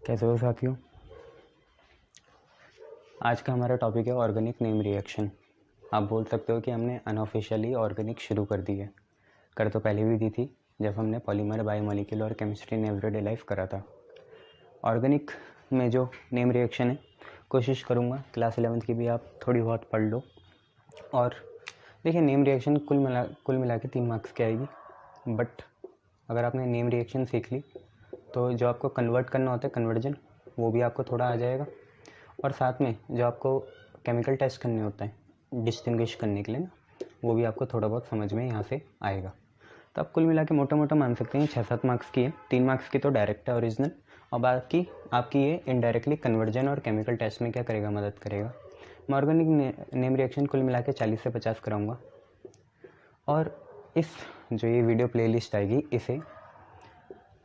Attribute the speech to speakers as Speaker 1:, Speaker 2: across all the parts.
Speaker 1: कैसे हो साथियों। आज का हमारा टॉपिक है ऑर्गेनिक नेम रिएक्शन। आप बोल सकते हो कि हमने अनऑफिशियली ऑर्गेनिक शुरू कर दी है। कर तो पहले भी दी थी जब हमने पॉलीमर, बायोमॉलिक्यूल और केमिस्ट्री इन एवरीडे लाइफ करा था। ऑर्गेनिक में जो नेम रिएक्शन है, कोशिश करूँगा क्लास 11th की भी आप थोड़ी बहुत पढ़ लो। और देखिए, नेम रिएक्शन कुल मिला के 3 मार्क्स की आएगी। बट अगर आपने नेम रिएक्शन सीख ली तो जो आपको कन्वर्ट करना होता है, कन्वर्जन, वो भी आपको थोड़ा आ जाएगा। और साथ में जो आपको केमिकल टेस्ट करने होते हैं डिस्टिंग्विश करने के लिए ना, वो भी आपको थोड़ा बहुत समझ में यहाँ से आएगा। तो आप कुल मिला के मोटा मोटा मान सकते हैं 6-7 मार्क्स की है। 3 मार्क्स की तो डायरेक्ट है ओरिजिनल, और बाकी आपकी ये इनडायरेक्टली कन्वर्जन और केमिकल टेस्ट में क्या करेगा, मदद करेगा। मैं ऑर्गेनिक नेम रिएक्शन कुल मिला के 40 से 50 कराऊँगा। और इस जो ये वीडियो प्लेलिस्ट आएगी, इसे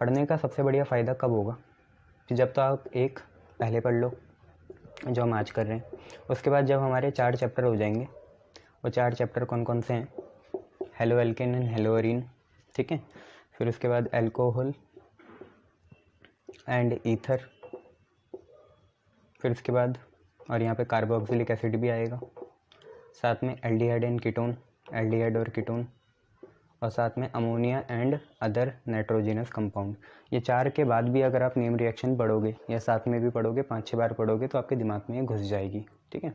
Speaker 1: पढ़ने का सबसे बढ़िया फ़ायदा कब होगा कि जब तो आप एक पहले पढ़ लो जो हम आज कर रहे हैं, उसके बाद जब हमारे 4 चैप्टर हो जाएंगे। वो 4 चैप्टर कौन कौन से हैं? Halo alkane and hello arene, ठीक है। फिर उसके बाद एल्कोहल एंड ईथर, फिर उसके बाद और यहाँ पे कार्बोक्सिलिक एसिड भी आएगा, साथ में एल्डिहाइड एंड कीटोन, एल्डिहाइड और कीटोन, और साथ में ammonia and other nitrogenous compound. ये 4 के बाद भी अगर आप नेम रिएक्शन पढ़ोगे या साथ में भी पढ़ोगे, 5-6 बार पढ़ोगे, तो आपके दिमाग में ये घुस जाएगी, ठीक है।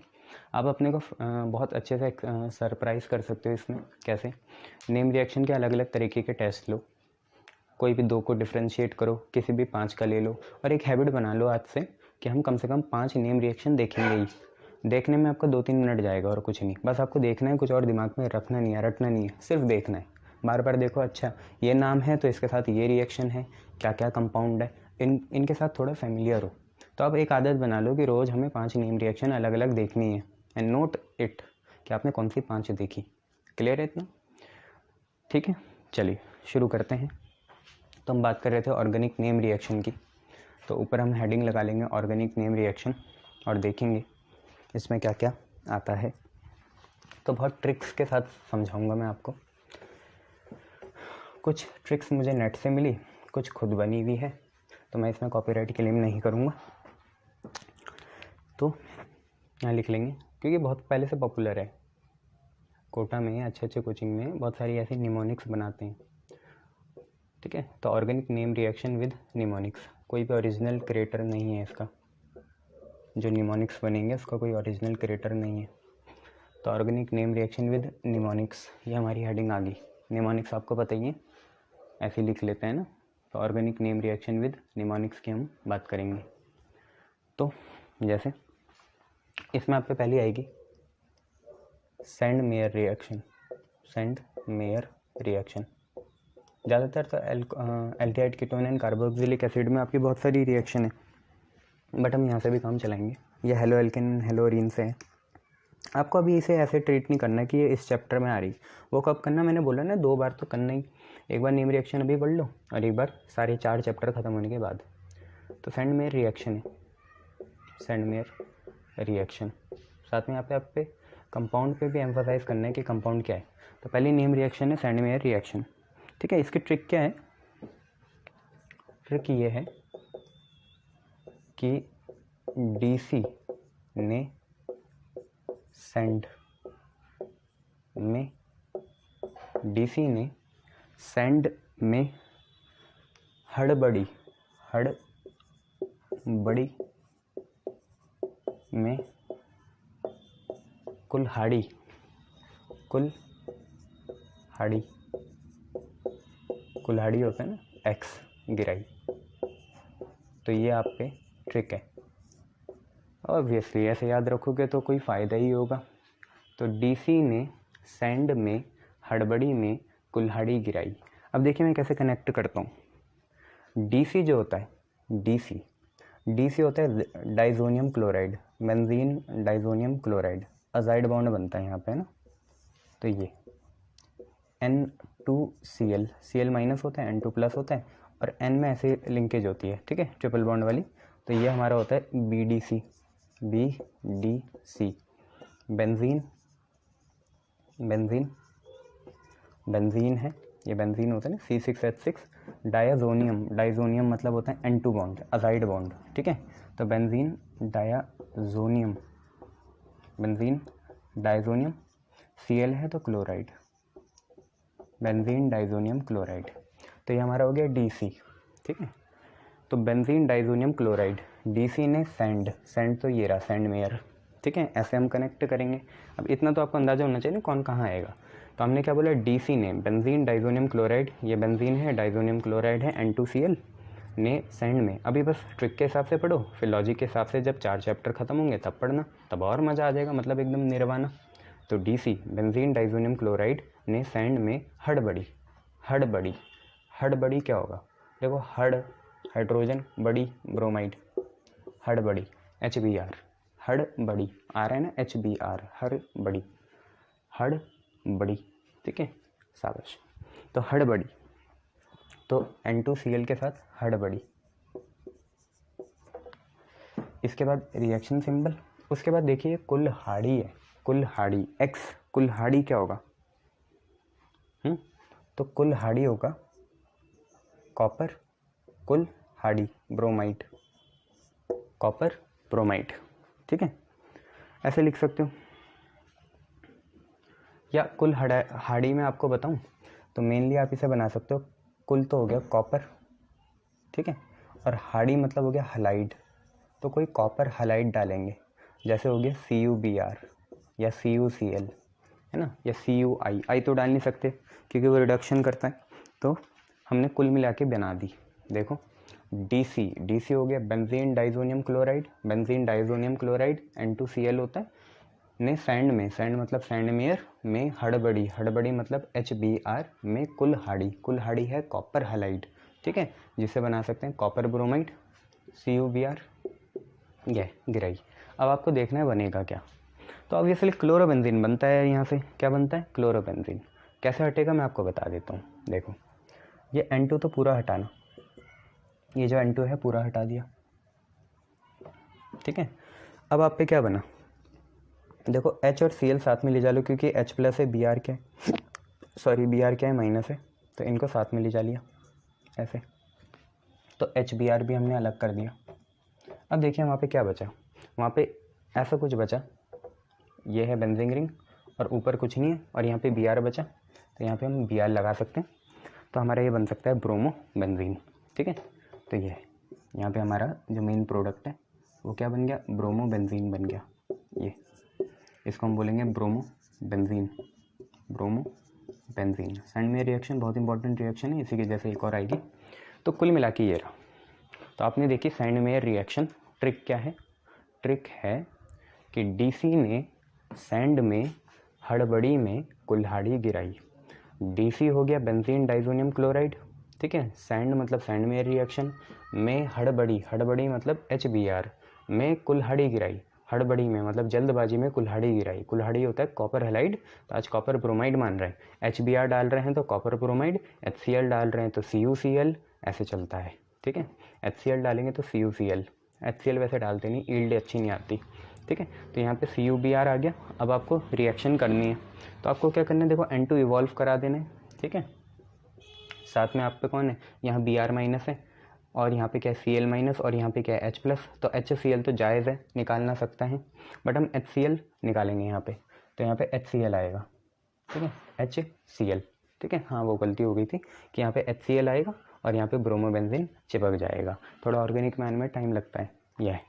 Speaker 1: आप अपने को बहुत अच्छे से सरप्राइज़ कर सकते हो इसमें। कैसे? नेम रिएक्शन के अलग अलग तरीके के टेस्ट लो, कोई भी 2 को डिफ्रेंशिएट करो, किसी भी 5 का ले लो, और एक हैबिट बना लो आज से कि हम कम से कम 5 नेम रिएक्शन देखेंगे ही। देखने में आपको 2-3 मिनट जाएगा और कुछ नहीं, बस आपको देखना है, कुछ और दिमाग में रखना नहीं है, रटना नहीं है, सिर्फ देखना है। बार बार देखो, अच्छा ये नाम है तो इसके साथ ये रिएक्शन है, क्या क्या कंपाउंड है, इनके साथ थोड़ा फेमिलियर हो। तो अब एक आदत बना लो कि रोज़ हमें 5 नेम रिएक्शन अलग अलग देखनी है, एंड नोट इट कि आपने कौन सी 5 देखी। क्लियर है इतना? ठीक है, चलिए शुरू करते हैं। तो हम बात कर रहे थे ऑर्गेनिक नेम रिएक्शन की, तो ऊपर हम हेडिंग लगा लेंगे ऑर्गेनिक नेम रिएक्शन और देखेंगे इसमें क्या क्या आता है। तो बहुत ट्रिक्स के साथ समझाऊंगा मैं आपको। कुछ ट्रिक्स मुझे नेट से मिली, कुछ खुद बनी हुई है, तो मैं इसमें कॉपीराइट क्लेम नहीं करूँगा। तो यहाँ लिख लेंगे, क्योंकि बहुत पहले से पॉपुलर है। कोटा में अच्छे अच्छे कोचिंग में बहुत सारी ऐसी निमोनिक्स बनाते हैं, ठीक है। तो organic name reaction with mnemonics, कोई भी ओरिजिनल क्रिएटर नहीं है इसका। जो निमोनिक्स बनेंगे उसका कोई ओरिजिनल क्रिएटर नहीं है। तो organic name reaction with mnemonics, ये हमारी हेडिंग आ गई। निमोनिक्स आपको पता ही है, ऐसे लिख लेते हैं ना। तो organic name reaction with mnemonics की हम बात करेंगे। तो जैसे इसमें आप पे पहली आएगी send mayor reaction. Send mayor reaction ज़्यादातर तो aldehyde ketone and carboxylic acid में आपकी बहुत सारी रिएक्शन है, बट हम यहाँ से भी काम चलाएंगे। ये हेलो एल्केन हेलो एरीन से है। आपको अभी इसे ऐसे ट्रीट नहीं करना कि ये इस चैप्टर में आ रही। वो कब करना, मैंने बोला ना 2 बार तो करना ही। एक बार नेम रिएक्शन अभी पढ़ लो और एक बार सारे 4 चैप्टर ख़त्म होने के बाद। तो सेंड मेयर रिएक्शन है, सेंड मेयर रिएक्शन। साथ में यहाँ पे आप पे कंपाउंड पे भी एम्फोसाइज करना है कि कंपाउंड क्या है। तो पहली नेम रिएक्शन है सेंड मेयर रिएक्शन, ठीक है। इसकी ट्रिक क्या है? ट्रिक ये है कि डीसी ने सेंड में हड़बड़ी में कुल्हाड़ी होता है ना, एक्स गिराई। तो ये आप पे ट्रिक है। ऑब्वियसली ऐसे याद रखोगे तो कोई फ़ायदा ही होगा। तो डीसी ने सेंड में हड़बड़ी में कुल्हाड़ी गिराई। अब देखिए मैं कैसे कनेक्ट करता हूँ। डीसी जो होता है, डीसी होता है diazonium chloride, benzene diazonium chloride, azide bond बनता है यहाँ पे ना। तो ये N2Cl, Cl माइनस होता है, N2 प्लस होता है, और N में ऐसे लिंकेज होती है, ठीक है, ट्रिपल बॉन्ड वाली। तो ये हमारा होता है BDC, बेंजीन है, ये बेंजीन होता है ना C6H6, डायाजोनियम, डाइजोनियम मतलब होता है N2 बॉन्ड, अजाइड बॉन्ड, ठीक है। तो बेंजीन डायाजोनियम, बेंजीन डाइजोनियम, Cl है तो क्लोराइड, बेंजीन डाइजोनियम क्लोराइड। तो ये हमारा हो गया DC, ठीक है। तो बेंजीन डाइजोनियम क्लोराइड, DC ने सैंड, सैंड तो ये रहा सैंड मेयर, ठीक है, ऐसे हम कनेक्ट करेंगे। अब इतना तो आपको अंदाजा होना चाहिए ना कौन कहाँ आएगा। तो हमने क्या बोला, DC ने बेंजीन डाइजोनियम क्लोराइड, ये बेंजीन है, डाइजोनियम क्लोराइड है, N2Cl ने सैंड में। अभी बस ट्रिक के हिसाब से पढ़ो, फिर लॉजिक के हिसाब से जब 4 चैप्टर खत्म होंगे तब पढ़ना, तब और मज़ा आ जाएगा, मतलब एकदम निर्वाणा। तो DC बेंजीन डाइजोनियम क्लोराइड ने सैंड में हड़बड़ी, हड़बड़ी, हड़बड़ी क्या होगा, देखो हड़ हाइड्रोजन, बड़ी ब्रोमाइड, हड़बड़ी HBr, हड़बड़ी आ रहा है ना HBr, हड़बड़ी, हड़बड़ी, ठीक है, शाबाश। तो हड़बड़ी, तो N2Cl के साथ हड़बड़ी। इसके बाद रिएक्शन सिंबल, उसके बाद देखिए कुल्हाड़ी है, कुल्हाड़ी X, कुल्हाड़ी क्या होगा, तो कुल्हाड़ी होगा कॉपर, कुल्हाड़ी ब्रोमाइड, कॉपर ब्रोमाइड, ठीक है, ऐसे लिख सकते हो। या कुल्हाड़ी में आपको बताऊं तो मेनली आप इसे बना सकते हो, कुल तो हो गया कॉपर, ठीक है, और हाड़ी मतलब हो गया हलाइड, तो कोई कॉपर हलाइड डालेंगे, जैसे हो गया CuBr या CuCl, है ना, या CuI, आई तो डाल नहीं सकते क्योंकि वो रिडक्शन करता है, तो हमने कुल मिला के बना दी। देखो DC हो गया benzene diazonium chloride, benzene diazonium chloride N2Cl होता है, ने सैंड में, सैंड मतलब सैंड मेयर में हड़बड़ी, हड़बड़ी मतलब HBr में कुल्हाड़ी, कुल्हाड़ी है कॉपर हलाइड, ठीक है, जिसे बना सकते हैं कॉपर ब्रोमाइड CuBr, ये गिराई। अब आपको देखना है बनेगा क्या, तो ऑब्वियसली क्लोरोबेंजीन बनता है, यहाँ से क्या बनता है क्लोरोबेंजीन। कैसे हटेगा मैं आपको बता देता हूँ, देखो ये N2 तो पूरा हटाना, ये जो N2 है पूरा हटा दिया, ठीक है। अब आप पे क्या बना, देखो H और Cl साथ में ले जा लो, क्योंकि H प्लस है, Br क्या है, सॉरी Br क्या है माइनस है, तो इनको साथ में ले जा लिया ऐसे, तो HBr भी हमने अलग कर दिया। अब देखिए वहाँ पे क्या बचा, वहाँ पे ऐसा कुछ बचा, ये है बेंजीन रिंग और ऊपर कुछ नहीं है, और यहाँ पे Br बचा, तो यहाँ पे हम Br लगा सकते हैं, तो हमारा ये बन सकता है ब्रोमो बेंजीन, ठीक है। तो ये है, यहाँ पे हमारा जो मेन प्रोडक्ट है वो क्या बन गया, ब्रोमो बेंजीन बन गया, ये इसको हम बोलेंगे bromo benzene, bromo benzene. Sand में रिएक्शन बहुत इंपॉर्टेंट रिएक्शन है, इसी की जैसे एक और आएगी। तो कुल मिला के ये रहा, तो आपने देखी सैंड में रिएक्शन। ट्रिक क्या है, ट्रिक है कि DC ने सैंड में हड़बड़ी में कुल्हाड़ी गिराई, DC हो गया बेंजीन डाइजोनियम क्लोराइड, ठीक है, सैंड मतलब सैंड में रिएक्शन में हड़बड़ी, हड़बड़ी मतलब HBr में कुल्हाड़ी गिराई, हड़बड़ी में मतलब जल्दबाजी में कुल्हाड़ी गिराई, कुल्हाड़ी होता है कॉपर हैलाइड, तो आज कॉपर ब्रोमाइड मान रहे हैं, HBr डाल रहे हैं तो कॉपर ब्रोमाइड, HCl डाल रहे हैं तो CuCl, ऐसे चलता है, ठीक है। HCl डालेंगे तो CuCl, HCl वैसे डालते नहीं, ईल्ड अच्छी नहीं आती, ठीक है। तो यहाँ पे CuBr आ गया। अब आपको रिएक्शन करनी है, तो आपको क्या करना है, देखो N2 इवॉल्व करा देना है, ठीक है। साथ में आप पे कौन है, यहाँ Br माइनस है, और यहाँ पे क्या है Cl माइनस, और यहाँ पे क्या है H प्लस, तो HCl तो जायज़ है, निकालना सकता है, बट हम HCl निकालेंगे यहाँ पे, तो यहाँ पे HCl आएगा, ठीक है, HCl, ठीक है। हाँ वो गलती हो गई थी कि यहाँ पे HCl आएगा और यहाँ पे ब्रोमोबेंजीन चिपक जाएगा, थोड़ा ऑर्गेनिक मैन में टाइम लगता है, यह है,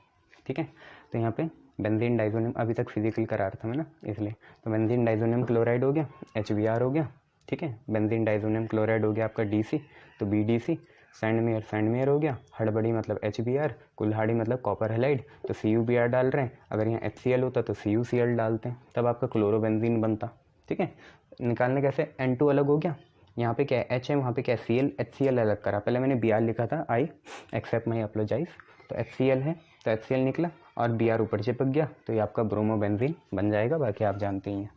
Speaker 1: ठीक है। तो यहाँ पे बेंजीन डाइजोनियम, अभी तक फिजिकल करा रहा था मैं ना इसलिए, तो बेंजीन डाइजोनियम क्लोराइड हो गया, HBr हो गया, ठीक है, बेंजीन डाइजोनियम क्लोराइड हो गया आपका DC, तो BDC, सैंड मेयर हो गया, हड़बड़ी मतलब HBr, कुल्हाड़ी मतलब कॉपर हैलाइड, तो CuBr डाल रहे हैं, अगर यहाँ HCl होता तो CuCl डालते हैं, तब आपका क्लोरोबेंजीन बनता, ठीक है। निकालने कैसे, N2 अलग हो गया, यहाँ पे क्या है H है, वहाँ पे क्या है Cl, HCl अलग करा, पहले मैंने Br लिखा था, आई एक्सेप्ट माई अपोलोजाइज, तो HCl है तो HCl निकला और Br ऊपर चिपक गया, तो ये आपका ब्रोमोबेंजीन बन जाएगा, बाकी आप जानते ही हैं।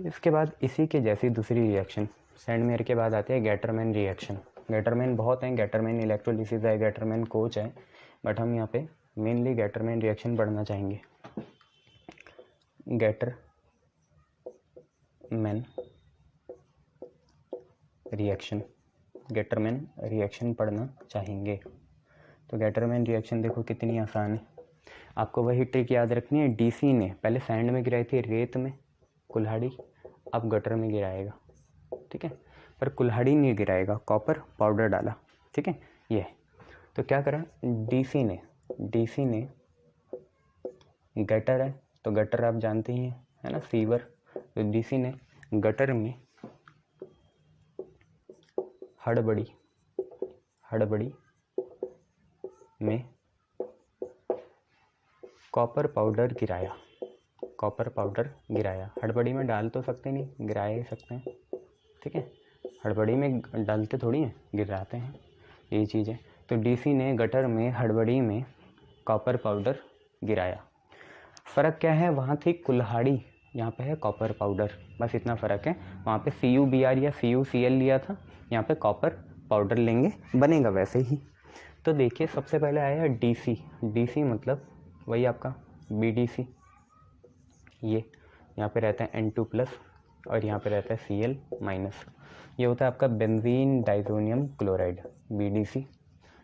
Speaker 1: इसके बाद इसी के जैसी दूसरी रिएक्शन, सैंड मेयर के बाद आते हैं गैटरमैन रिएक्शन। गैटरमैन बहुत हैं, गैटरमैन इलेक्ट्रोलिसिस है, गैटरमैन कोच है, बट हम यहाँ पे मेनली गैटरमैन रिएक्शन पढ़ना चाहेंगे। गैटरमैन रिएक्शन, गेटरमैन रिएक्शन पढ़ना चाहेंगे। तो गेटरमैन रिएक्शन देखो कितनी आसान है। आपको वही ट्रिक याद रखनी है। डीसी ने पहले सैंड में गिराई थी, रेत में, कुल्हाड़ी, अब गटर में गिराएगा, ठीक है। पर कुल्हाड़ी नहीं गिराएगा, कॉपर पाउडर डाला, ठीक है। ये तो क्या करा डीसी ने गटर है तो गटर आप जानते ही हैं, है ना, सीवर। तो डीसी ने गटर में हड़बड़ी में कॉपर पाउडर गिराया। हड़बड़ी में डाल तो सकते नहीं, गिराया ही सकते हैं, ठीक है। हड़बड़ी में डालते थोड़ी हैं, गिराते हैं, यही चीज़ है। तो डीसी ने गटर में हड़बड़ी में कॉपर पाउडर गिराया। फ़र्क क्या है, वहाँ थी कुल्हाड़ी, यहाँ पे है कॉपर पाउडर, बस इतना फ़र्क है। वहाँ पे CuBr या CuCl लिया था, यहाँ पे कॉपर पाउडर लेंगे, बनेगा वैसे ही। तो देखिए सबसे पहले आया डीसी मतलब वही आपका BDC, ये यहाँ पे रहता है N2+ और यहाँ पे रहता है Cl-। ये होता है आपका बेंजीन डाइजोनियम क्लोराइड, BDC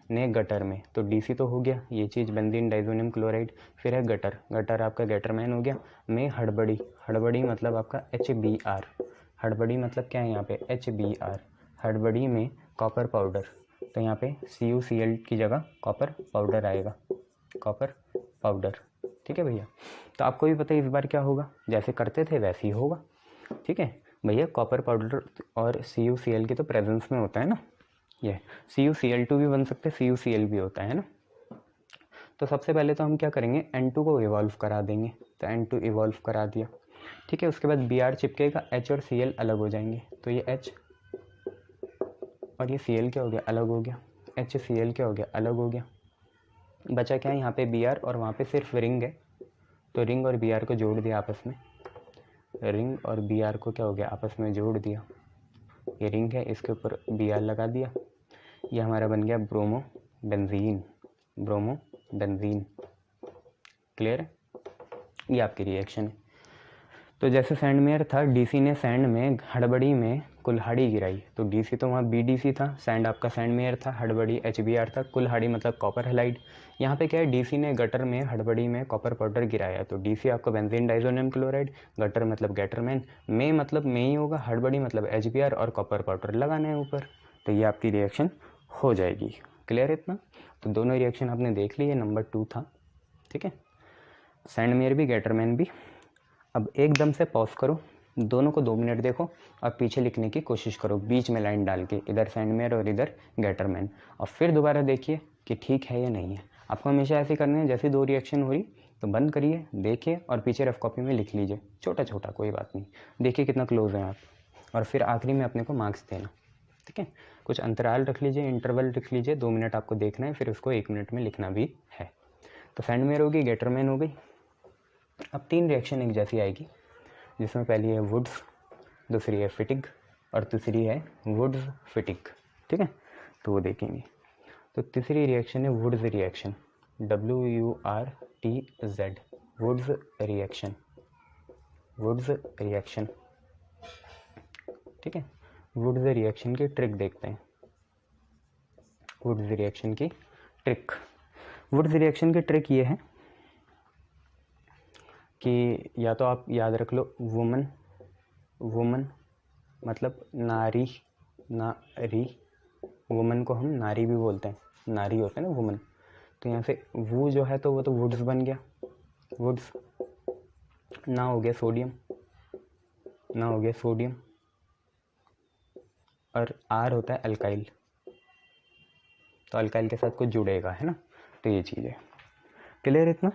Speaker 1: ने गटर में। तो DC तो हो गया ये चीज़, बेंजीन डाइजोनियम क्लोराइड। फिर है गटर आपका गेटरमैन हो गया। में हड़बड़ी मतलब आपका HBr। हड़बड़ी मतलब क्या है यहाँ पे, HBr। हड़बड़ी में कॉपर पाउडर, तो यहाँ पे CuCl की जगह कॉपर पाउडर आएगा, कॉपर पाउडर, ठीक है भैया। तो आपको भी पता है इस बार क्या होगा, जैसे करते थे वैसे ही होगा, ठीक है भैया। कॉपर पाउडर और CuCl की तो प्रेजेंस में होता है ना, ये CuCl2 भी बन सकते हैं, CuCl भी होता है ना। तो सबसे पहले तो हम क्या करेंगे, N2 को इवॉल्व करा देंगे। तो N2 इवॉल्व करा दिया, ठीक है। उसके बाद Br चिपकेगा, H और Cl अलग हो जाएंगे। तो ये H और ये Cl क्या हो गया, अलग हो गया। HCl क्या हो गया, अलग हो गया। बचा क्या है यहाँ पे Br और वहाँ पे सिर्फ रिंग है। तो रिंग और Br को जोड़ दिया आपस में, रिंग और Br को क्या हो गया, आपस में जोड़ दिया। ये रिंग है, इसके ऊपर Br लगा दिया, ये हमारा बन गया ब्रोमो बेंजीन। क्लियर है, ये आपकी रिएक्शन है। तो जैसे सैंडमेयर था, डीसी ने सैंड में हड़बड़ी में कुल्हाड़ी गिराई। तो डीसी तो वहाँ BDC था, सैंड आपका सैंडमेयर था, हड़बड़ी HBr था, कुल्हाड़ी मतलब कॉपर हैलाइड। यहाँ पे क्या है, डीसी ने गटर में हड़बड़ी में कॉपर पाउडर गिराया। तो डीसी आपका बेंजीन डाइजोनियम क्लोराइड, गटर मतलब गेटरमैन, में मतलब में ही होगा, हड़बड़ी मतलब HBr और कॉपर पाउडर लगाना है ऊपर। तो ये आपकी रिएक्शन हो जाएगी। क्लियर है इतना। तो दोनों रिएक्शन आपने देख ली, ये नंबर 2 था, ठीक है। सैंडमेयर भी गेटरमैन भी। अब एकदम से पॉज करो, दोनों को 2 मिनट देखो और पीछे लिखने की कोशिश करो, बीच में लाइन डाल के, इधर सैंडमेयर और इधर गेटरमैन। और फिर दोबारा देखिए कि ठीक है या नहीं है। आपको हमेशा ऐसे करना है, जैसे 2 रिएक्शन हो रही तो बंद करिए, देखिए और पीछे रफ कॉपी में लिख लीजिए, छोटा छोटा कोई बात नहीं, देखिए कितना क्लोज हैं आप। और फिर आखिरी में अपने को मार्क्स देना, ठीक है। कुछ अंतराल रख लीजिए, इंटरवल रख लीजिए, 2 मिनट आपको देखना है, फिर उसको 1 मिनट में लिखना भी है। तो सैंडमेयर हो गई, गेटरमैन हो गई। अब 3 रिएक्शन एक जैसी आएगी, जिसमें पहली है वुड्स, दूसरी है फिटिग और तीसरी है वुड्स फिटिग, ठीक है। तो वो देखेंगे। तो तीसरी रिएक्शन है Wurtz reaction, WURTZ, Wurtz reaction, ठीक है। वुड्स रिएक्शन की ट्रिक देखते हैं। वुड्स रिएक्शन की ट्रिक ये है कि या तो आप याद रख लो वुमन मतलब नारी, वुमन को हम नारी भी बोलते हैं, नारी होता है ना वुमन। तो यहाँ से वो जो है तो वो तो वुड्स बन गया, वुड्स। ना हो गया सोडियम, और आर होता है अल्काइल, तो अल्काइल के साथ कुछ जुड़ेगा, है ना। तो ये चीज़ है। क्लियर इतना,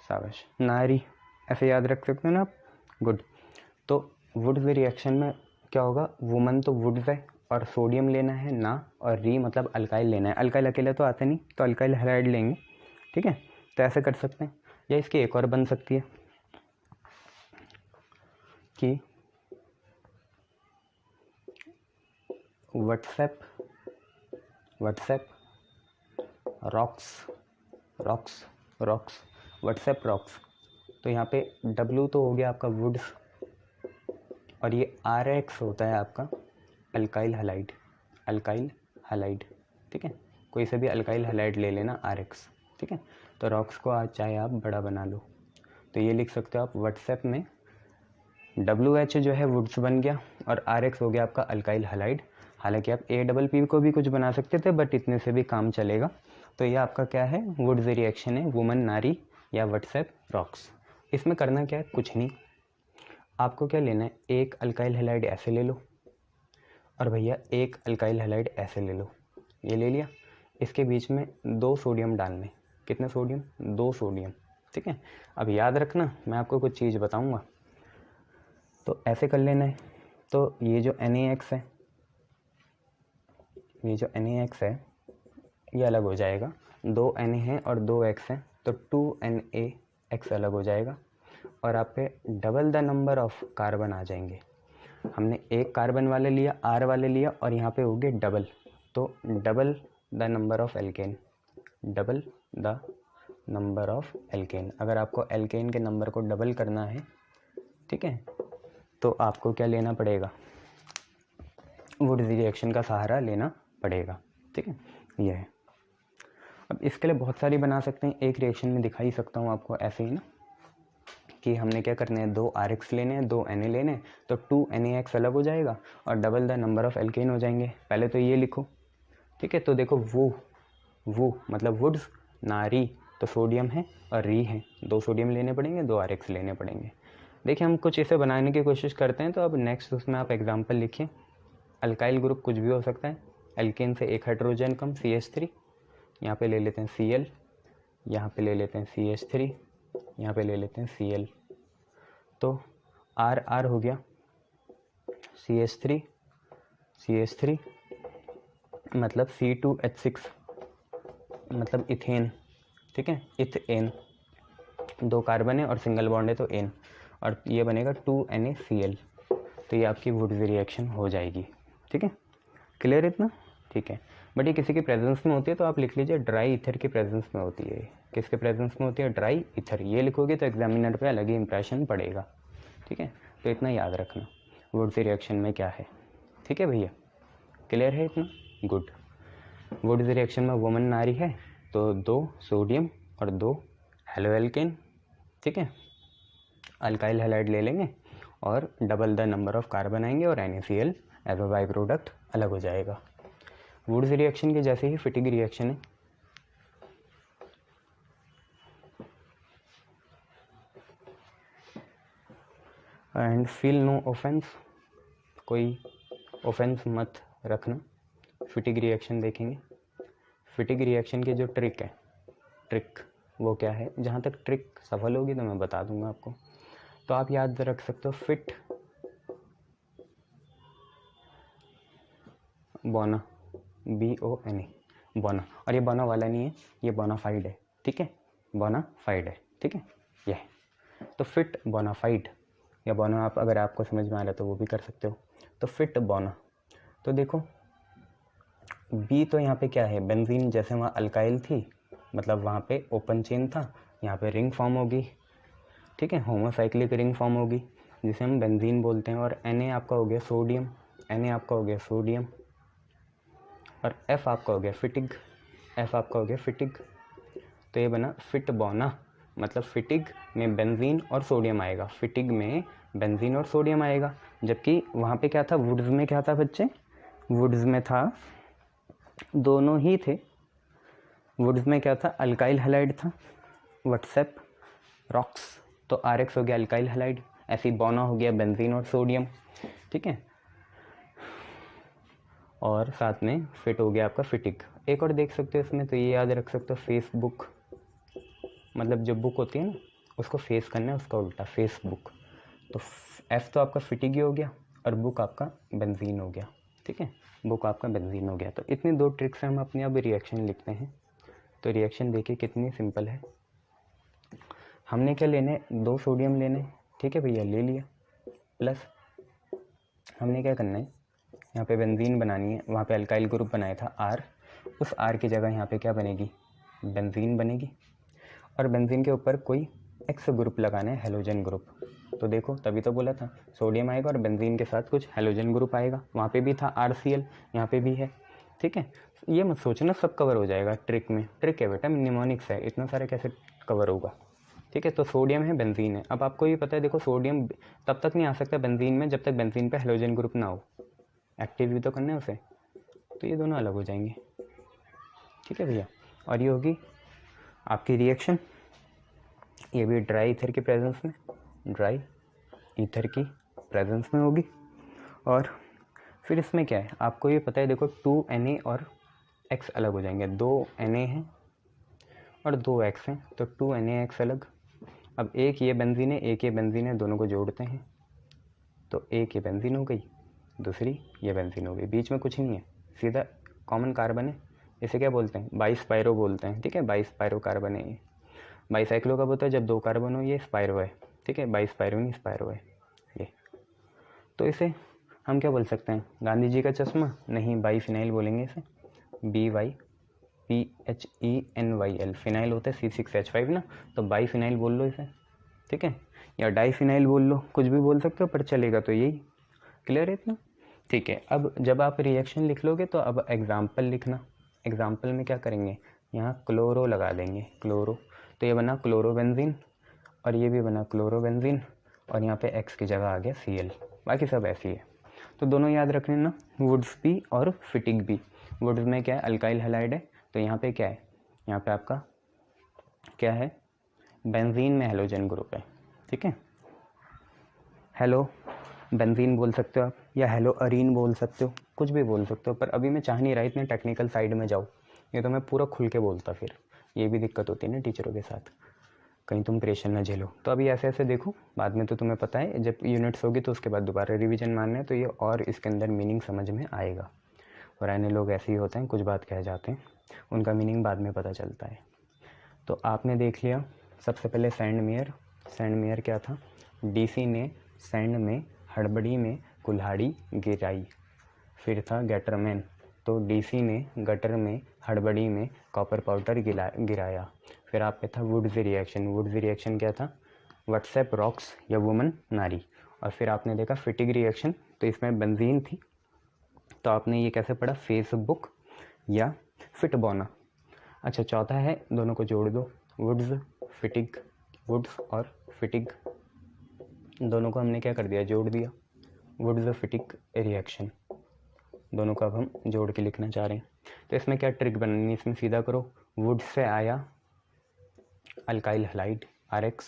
Speaker 1: शाबाश। नारी ऐसे याद रख सकते हो ना आप, गुड। तो वुड्स रिएक्शन में क्या होगा, वुमन तो वुड्स है और सोडियम लेना है ना, और री मतलब अल्काइल लेना है। अल्काइल अकेले तो आते नहीं, तो अल्काइल हैलाइड लेंगे, ठीक है। तो ऐसे कर सकते हैं। या इसकी एक और बन सकती है कि व्हाट्सएप रॉक्स। तो यहाँ पे W तो हो गया आपका वुड्स, और ये RX होता है आपका अल्काइल हैलाइड, अल्काइल हैलाइड, ठीक है, कोई से भी अल्काइल हैलाइड ले लेना RX, ठीक है। तो रॉक्स को आज चाहे आप बड़ा बना लो, तो ये लिख सकते हो आप व्हाट्सएप में WH जो है वुड्स बन गया और RX हो गया आपका अल्काइल हैलाइड। हालांकि आप APP को भी कुछ बना सकते थे, बट इतने से भी काम चलेगा। तो ये आपका क्या है, वुड्स रिएक्शन है, वुमन नारी या व्हाट्सएप रॉक्स। इसमें करना क्या है, कुछ नहीं, आपको क्या लेना है, एक अल्काइल हैलाइड ऐसे ले लो और भैया एक अल्काइल हैलाइड ऐसे ले लो, ये ले लिया। इसके बीच में 2 सोडियम डालने, कितने सोडियम, 2 सोडियम, ठीक है। अब याद रखना, मैं आपको कुछ चीज़ बताऊंगा, तो ऐसे कर लेना है। तो ये जो NaX है, ये जो NaX है ये अलग हो जाएगा, 2 Na है और 2 X है, तो 2 NaX अलग हो जाएगा और आप पे double the number of carbon आ जाएंगे। हमने एक कार्बन वाले लिया, R वाले लिया और यहाँ पे हो गए डबल, तो double the number of alkene, double the number of alkene. अगर आपको एल्केन के नंबर को डबल करना है, ठीक है, तो आपको क्या लेना पड़ेगा, वुड्स रिएक्शन का सहारा लेना पड़ेगा, ठीक है, यह है। अब इसके लिए बहुत सारी बना सकते हैं, एक रिएक्शन में दिखा ही सकता हूँ आपको ऐसे ही ना, कि हमने क्या करने हैं, 2 RX लेने हैं, 2 Na लेने हैं, तो 2 NaX अलग हो जाएगा और double the number of alkene हो जाएंगे। पहले तो ये लिखो, ठीक है। तो देखो वो मतलब वुड्स, नारी तो सोडियम है और री है, 2 सोडियम लेने पड़ेंगे, 2 RX लेने पड़ेंगे। देखिए हम कुछ इसे बनाने की कोशिश करते हैं, तो अब नेक्स्ट उसमें आप एग्जाम्पल लिखिए। अल्काइल ग्रुप कुछ भी हो सकता है, एल्केन से एक हाइड्रोजन कम CH3, यहाँ पे ले लेते हैं Cl, यहाँ पे ले लेते हैं CH3, यहाँ पे ले लेते हैं Cl, तो R हो गया CH3 मतलब C2H6 मतलब इथेन, ठीक है, इथेन, 2 कार्बन है और सिंगल बॉन्ड है तो एन, और ये बनेगा 2 NaCl। तो ये आपकी वुड्स रिएक्शन हो जाएगी, ठीक है, क्लियर इतना, ठीक है। बट ये किसी के प्रेजेंस में होती है तो आप लिख लीजिए ड्राई ईथर के प्रेजेंस में होती है। किसके प्रेजेंस में होती है, ड्राई ईथर, ये लिखोगे तो एग्जामिनर पे अलग ही इंप्रेशन पड़ेगा, ठीक है। तो इतना याद रखना वुड्स रिएक्शन में क्या है, ठीक है भैया, क्लियर है इतना, गुड। वुड्स रिएक्शन में वुमन नारी है तो 2 सोडियम और 2 हेलोएल्केन, ठीक है, अल्काइल हैलाइड ले लेंगे और double the number of carbon आएंगे और NaCl as a byproduct अलग हो जाएगा। वुड्स रिएक्शन के जैसे ही फिटिग रिएक्शन है, एंड फील नो ऑफेंस, कोई ऑफेंस मत रखना। फिटिग रिएक्शन देखेंगे, फिटिग रिएक्शन की जो ट्रिक है, ट्रिक वो क्या है, जहाँ तक ट्रिक सफल होगी तो मैं बता दूंगा आपको। तो आप याद रख सकते हो फिट बोना, BONA, बोना, और ये बोना वाला नहीं है, ये बोनाफाइड है, ठीक है, बोनाफाइड है, ठीक है, ये है। तो फिट बोनाफाइड या बोना, आप अगर आपको समझ में आ रहा है तो वो भी कर सकते हो। तो फिट बोना, तो देखो बी तो यहाँ पे क्या है, बेंजीन, जैसे वहाँ अल्काइल थी मतलब वहाँ पे ओपन चेन था, यहाँ पे रिंग फॉर्म होगी, ठीक है, होमोसाइक्लिक रिंग फॉर्म होगी जिसे हम बेंजीन बोलते हैं। और Na आपका हो गया सोडियम, Na आपका हो गया सोडियम, और F आपका हो गया फिटिग, F आपका हो गया फिटिग। तो ये बना फिट बोना, मतलब फिटिग में बेंजीन और सोडियम आएगा, फिटिग में बेंजीन और सोडियम आएगा। जबकि वहाँ पे क्या था, वुड्स में क्या था बच्चे, वुड्स में था, दोनों ही थे। वुड्स में क्या था, अल्काइल हैलाइड था, व्हाट्सएप रॉक्स, तो RX हो गया अल्काइल हैलाइड, ऐसी बोना हो गया बेंजीन और सोडियम, ठीक है, और साथ में फिट हो गया आपका फिटिग। एक और देख सकते हो इसमें, तो ये याद रख सकते हो फेसबुक, मतलब जो बुक होती है ना उसको फेस करना है, उसका उल्टा फेसबुक। तो F तो आपका फिटिग ही हो गया और बुक आपका बेंजीन हो गया, ठीक है, बुक आपका बेंजीन हो गया। तो इतनी 2 ट्रिक्स से हम अपने अब रिएक्शन लिखते हैं। तो रिएक्शन देखिए कितनी सिंपल है। हमने क्या लेने, 2 सोडियम लेने, ठीक है भैया, ले लिया, प्लस हमने क्या करना है, यहाँ पे बेंजीन बनानी है, वहाँ पे अल्काइल ग्रुप बनाया था R, उस R की जगह यहाँ पे क्या बनेगी, बेंजीन बनेगी, और बेंजीन के ऊपर कोई X ग्रुप लगाना है, हेलोजन ग्रुप, तो देखो तभी तो बोला था सोडियम आएगा और बेंजीन के साथ कुछ हेलोजन ग्रुप आएगा, वहाँ पे भी था RCl, यहाँ पे भी है। ठीक है, ये मत सोचना सब कवर हो जाएगा, ट्रिक में ट्रिक है बेटा, निमोनिक्स है, इतना सारे कैसे कवर होगा। ठीक है, तो सोडियम है, बेंजीन है। अब आपको ये पता है देखो सोडियम तब तक नहीं आ सकता बेंजीन में जब तक बेंजीन पे हेलोजन ग्रुप ना हो, एक्टिव भी तो करना है उसे, तो ये दोनों अलग हो जाएंगे। ठीक है भैया, और ये होगी आपकी रिएक्शन, ये भी ड्राई ईथर की प्रेजेंस में, ड्राई ईथर की प्रेजेंस में होगी। और फिर इसमें क्या है आपको ये पता है देखो 2Na और X अलग हो जाएंगे, 2Na हैं और 2X हैं, तो 2NaX अलग। अब एक ये बेंजीन है एक ये बेंजीन है, दोनों को जोड़ते हैं तो एक ये बेंजीन हो गई, दूसरी ये बेंजीन हो गई, बीच में कुछ नहीं है, सीधा कॉमन कार्बन है। इसे क्या बोलते हैं, बाइस्पायरो बोलते हैं। ठीक है, बाइस्पायरो कार्बन है ये। बाइसाइक्लो कब होता है, जब 2 कार्बन हो, ये स्पायरो है। ठीक है, बाइस्पायरो नहीं स्पायरो है ये। तो इसे हम क्या बोल सकते हैं, गांधी जी का चश्मा नहीं, बाईफिनाइल बोलेंगे इसे, BYPHENYL, फिनाइल होता है C6H5 ना, तो बाईफिनाइल बोल लो इसे। ठीक है, या डाईफिनाइल बोल लो, कुछ भी बोल सकते हो पर चलेगा, तो यही क्लियर है इतना। ठीक है, अब जब आप रिएक्शन लिख लोगे तो अब एग्जाम्पल लिखना। एग्जाम्पल में क्या करेंगे, यहाँ क्लोरो लगा देंगे, क्लोरो, तो ये बना क्लोरोबेंजीन और ये भी बना क्लोरोबेंजीन और यहाँ पे X की जगह आ गया Cl, बाकी सब ऐसी है। तो दोनों याद रख लेना, वुड्स बी और फिटिक बी। वुड्स में क्या है, अल्काइल हैलाइड है, तो यहाँ पे क्या है, यहाँ पे आपका क्या है, बेंजीन में हेलोजन ग्रुप है। ठीक है, हेलो बेंजीन बोल सकते हो आप, या हेलो अरीन बोल सकते हो, कुछ भी बोल सकते हो, पर अभी मैं चाह नहीं रहा इतने टेक्निकल साइड में जाऊँ, ये तो मैं पूरा खुल के बोलता, फिर ये भी दिक्कत होती है ना टीचरों के साथ, कहीं तुम प्रेशर ना झेलो। तो अभी ऐसे ऐसे देखो, बाद में तो तुम्हें पता है जब यूनिट्स होगी तो उसके बाद दोबारा रिवीजन मारना है, तो ये और इसके अंदर मीनिंग समझ में आएगा। पुराने लोग ऐसे ही होते हैं, कुछ बात कह जाते हैं, उनका मीनिंग बाद में पता चलता है। तो आपने देख लिया सबसे पहले सैंडमेयर। सैंडमेयर क्या था, डीसी ने सैंड में हड़बड़ी में कुल्हाड़ी गिराई। फिर था गैटरमैन, तो डीसी ने गटर में हड़बड़ी में कॉपर पाउडर गिराया। फिर आप पे था वुड्स रिएक्शन। वुड्स रिएक्शन क्या था, व्हाट्सएप रॉक्स या वुमन नारी। और फिर आपने देखा फिटिक रिएक्शन, तो इसमें बेंजीन थी, तो आपने ये कैसे पढ़ा, फेसबुक या फिटबोना। अच्छा, चौथा है, दोनों को जोड़ दो, वुड्स फिटिक, वुड्स और फिटिक दोनों को हमने क्या कर दिया, जोड़ दिया, वुड्स फिटिक रिएक्शन, दोनों को अब हम जोड़ के लिखना चाह रहे हैं। तो इसमें क्या ट्रिक बननी, इसमें सीधा करो, वुड से आया अल्काइल हैलाइड RX,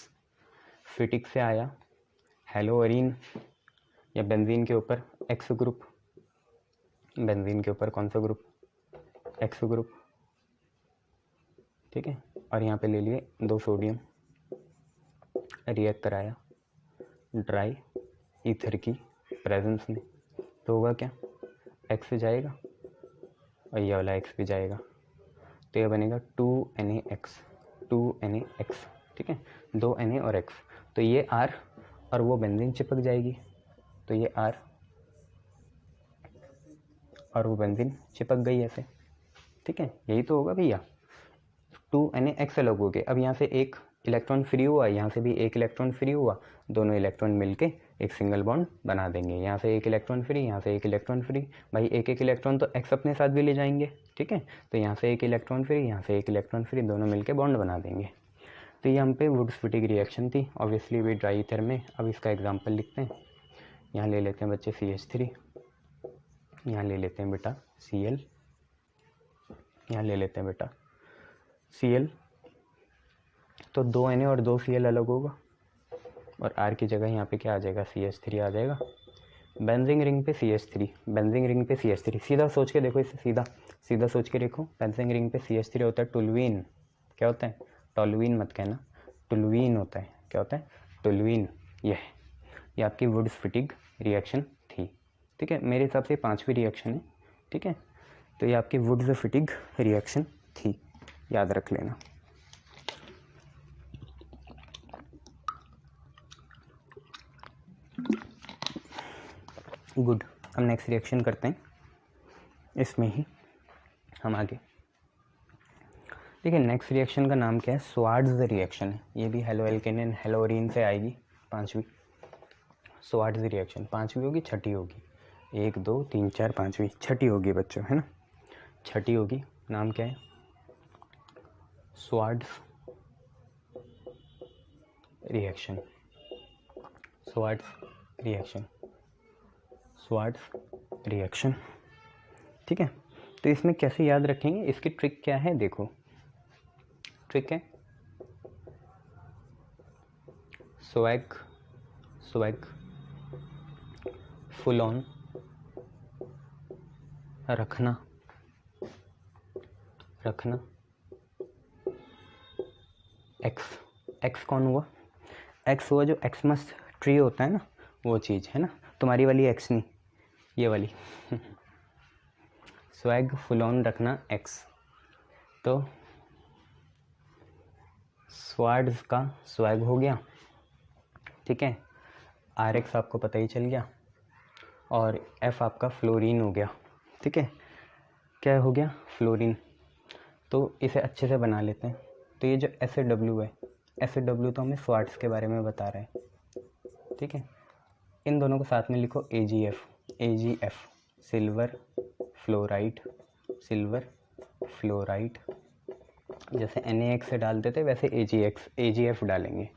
Speaker 1: फिटिक से आया हेलोअरीन या बेंजीन के ऊपर X ग्रुप, बेंजीन के ऊपर कौन सा ग्रुप, X ग्रुप। ठीक है, और यहाँ पे ले लिए 2 सोडियम, रिएक्ट कराया ड्राई ईथर की प्रेजेंस में, तो होगा क्या, X से जाएगा और ये वाला X भी जाएगा, तो यह बनेगा 2NaX, 2NaX। ठीक है, 2 Na और X, तो ये R और वो बेंजीन चिपक जाएगी, तो ये R और वो बेंजीन चिपक गई ऐसे। ठीक है, यही तो होगा भैया, 2NaX अलग हो गए। अब यहाँ से एक इलेक्ट्रॉन फ्री हुआ, यहाँ से भी एक इलेक्ट्रॉन फ्री हुआ, दोनों इलेक्ट्रॉन मिलके एक सिंगल बॉन्ड बना देंगे। यहाँ से एक इलेक्ट्रॉन फ्री, यहाँ से एक इलेक्ट्रॉन फ्री, भाई एक एक इलेक्ट्रॉन तो X अपने साथ भी ले जाएंगे। ठीक है, तो यहाँ से एक इलेक्ट्रॉन फ्री, यहाँ से एक इलेक्ट्रॉन फ्री, दोनों मिलके बॉन्ड बना देंगे। तो ये हम पे वुड्स फिटिक रिएक्शन थी, ऑब्वियसली भी ड्राई ईथर में। अब इसका एग्जाम्पल लिखते हैं, यहाँ ले लेते हैं बच्चे CH3, यहाँ ले लेते हैं बेटा Cl, यहाँ ले लेते हैं बेटा Cl, तो 2 Na और 2 Cl अलग होगा और R की जगह यहाँ पे क्या आ जाएगा, CH3 आ जाएगा। बेंजीन रिंग पे CH3, बेंजीन रिंग पे CH3, सीधा सोच के देखो इसे, सीधा सीधा सोच के देखो, बेंजीन रिंग पे CH3 होता है टोल्यूइन, क्या होता है, टोल्यूइन मत कहना, टोल्यूइन होता है, क्या होता है, टोल्यूइन। ये आपकी वुड्स फिटिक रिएक्शन थी। ठीक है, मेरे हिसाब से 5वीं रिएक्शन है। ठीक है, तो ये आपकी वुड्स फिटिक रिएक्शन थी, याद रख लेना। गुड, हम नेक्स्ट रिएक्शन करते हैं, इसमें ही हम आगे। देखिए नेक्स्ट रिएक्शन का नाम क्या है, स्वार्ट्ज रिएक्शन है। ये भी हेलो एल्केन हेलोरीन से आएगी, 5वीं। स्वार्ट्ज़ रिएक्शन, पांचवी होगी छठी होगी, 1 2 3 4 पांचवी, छठी होगी बच्चों, है ना, छठी होगी। नाम क्या है? स्वार्ट्ज़ रिएक्शन, स्वार्ट्ज़ रिएक्शन, स्वार्ट्ज़ रिएक्शन। ठीक है, तो इसमें कैसे याद रखेंगे, इसकी ट्रिक क्या है? देखो ट्रिक है स्वैग, स्वैग फुल ऑन रखना, रखना एक्स, एक्स कौन हुआ? एक्स हुआ जो एक्समस ट्री होता है ना, वो चीज़ है ना, तुम्हारी वाली एक्स नहीं, ये वाली स्वैग फुल ऑन रखना एक्स। तो स्वार्ट्ज़ का स्वैग हो गया, ठीक है, आर एक्स आपको पता ही चल गया, और एफ आपका फ्लोरीन हो गया। ठीक है, क्या हो गया? फ्लोरीन। तो इसे अच्छे से बना लेते हैं। तो ये जो SaW है, SaW तो हमें स्वार्ट्ज़ के बारे में बता रहा है। ठीक है, इन दोनों को साथ में लिखो AgF, AgF silver fluoride, silver fluoride. जैसे NaX से डालते थे वैसे AgF डालेंगे,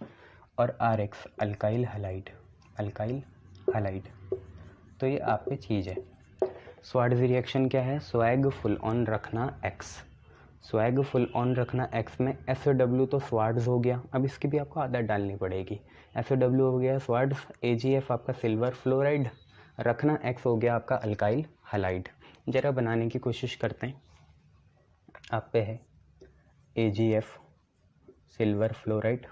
Speaker 1: और RX alkyl halide, alkyl halide. तो ये आप पे चीज़ है। स्वार्ट्ज़ रिएक्शन क्या है? स्वैग फुल ऑन रखना एक्स, स्वैग फुल ऑन रखना एक्स में SaW तो स्वार्ट्ज़ हो गया, अब इसकी भी आपको आदत डालनी पड़ेगी। SaW हो गया स्वार्ट्ज़, AgF आपका सिल्वर फ्लोराइड, रखना एक्स हो गया आपका अल्काइल हलाइड। ज़रा बनाने की कोशिश करते हैं। आप पे है AgF सिल्वर फ्लोराइड,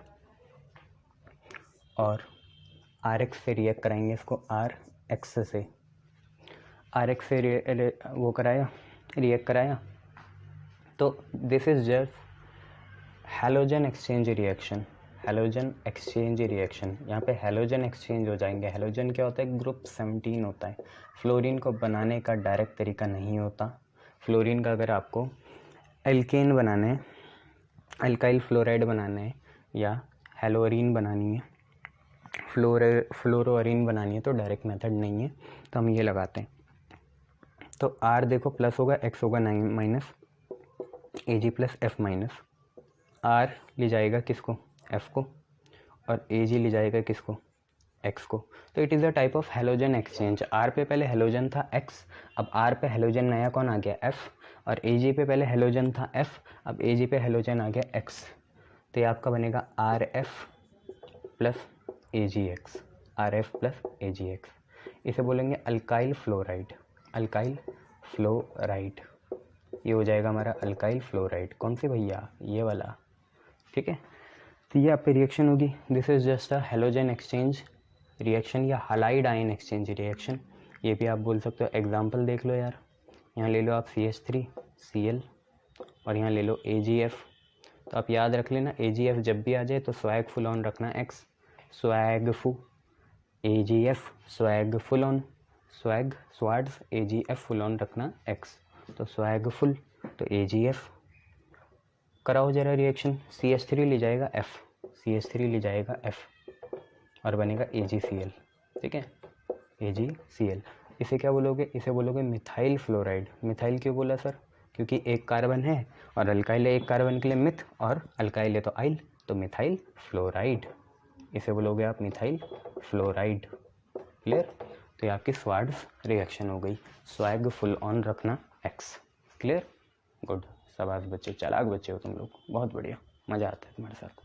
Speaker 1: और RX से रिएक्ट कराएंगे इसको, RX से, RX से वो कराया, रिएक्ट कराया, तो this is just halogen exchange reaction, halogen exchange reaction. यहाँ पे हैलोजन एक्सचेंज हो जाएंगे। हैलोजन क्या होता है? ग्रुप 17 होता है। फ्लोरीन को बनाने का डायरेक्ट तरीका नहीं होता। फ्लोरीन का अगर आपको एल्केन बनाना है, अल्काइल फ्लोराइड बनाना है, या हेलोरीन बनानी है, फ्लोरोअरीन बनानी है, तो डायरेक्ट मेथड नहीं है, तो हम ये लगाते हैं। तो R देखो प्लस होगा, X होगा minus, Ag plus F minus. R ले जाएगा किसको? F को, और Ag ले जाएगा किसको? X को। तो it is a type of halogen exchange. R पे पहले हेलोजन था X, अब R पे हेलोजन नया कौन आ गया? F, और Ag पे पहले हेलोजन था F, अब Ag पे हेलोजन आ गया X। तो ये आपका बनेगा RF plus AgX, RF plus AgX। इसे बोलेंगे अल्काइल फ्लोराइड, अल्काइल फ्लोराइड। ये हो जाएगा हमारा अल्काइल फ्लोराइड। कौन सी भैया? ये वाला। ठीक है, तो ये आप पे रिएक्शन होगी। This is just a halogen exchange reaction या हलाइड आयन एक्सचेंज रिएक्शन, ये भी आप बोल सकते हो। एग्जांपल देख लो यार, यहाँ ले लो आप CH3Cl, और यहाँ ले लो AgF। तो आप याद रख लेना, AgF जब भी आ जाए तो स्वैग फुल ऑन रखना X, स्वैग फू AgF, swag full on, swag स्वार्ट्ज़ AgF फुल ऑन रखना X, तो स्वैग फुल, तो AgF। कराओ जरा रिएक्शन, CH3 ले जाएगा F, CH3 ले जाएगा F, और बनेगा AgCl। ठीक है, AgCl। इसे क्या बोलोगे? इसे बोलोगे मिथाइल फ्लोराइड। मिथाइल क्यों बोला सर? क्योंकि एक कार्बन है, और अल्काइल है, एक कार्बन के लिए मिथ, और अल्काइल है तो आइल, तो मिथाइल फ्लोराइड। इसे बोलोगे आप मिथाइल फ्लोराइड। क्लियर? तो ये आपकी स्वार्ट्ज़ रिएक्शन हो गई, स्वैग फुल ऑन रखना X। क्लियर? गुड, शाबाश बच्चे, चालाक बच्चे हो तुम लोग, बहुत बढ़िया, मज़ा आता है तुम्हारे साथ।